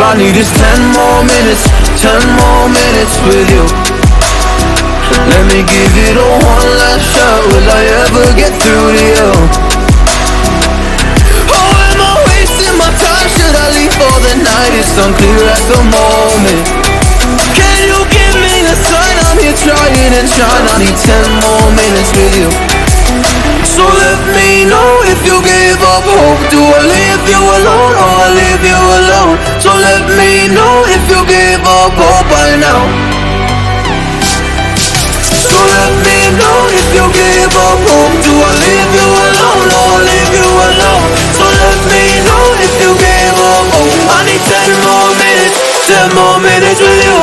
I need is 10 more minutes, 10 more minutes with you. Let me give it a one last shot. Will I ever get through to you? Oh, am I wasting my time? Should I leave for the night? It's unclear at the moment. Can you give me a sign? I'm here trying and trying. I need 10 more minutes with you. So let me know if you give up hope. Do I leave you alone or I leave you alone? So let me know if you give up hope by now. So let me know if you give up hope. Do I leave you alone or I leave you alone? So let me know if you give up hope. I need 10 more minutes, 10 more minutes with you.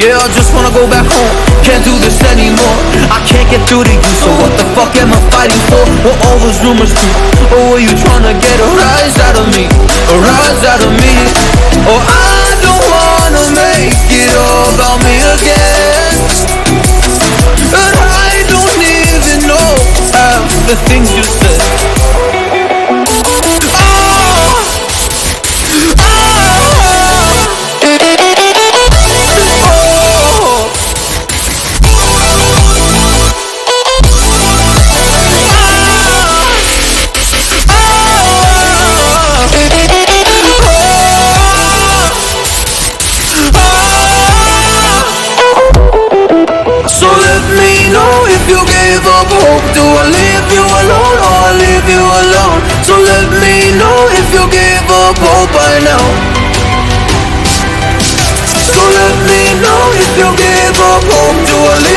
Yeah, I just wanna go back home. Can't do this anymore. I can't get through to you, so what the fuck am I fighting for? What all those rumors do? Or were you trying to get a rise out of me? A rise out of me? Or I don't wanna make it all about me again. And I don't even know half the things you said. So let me know if you give up hope. Do I leave you alone or I leave you alone? So let me know if you give up hope by now. So let me know if you give up hope. Do I leave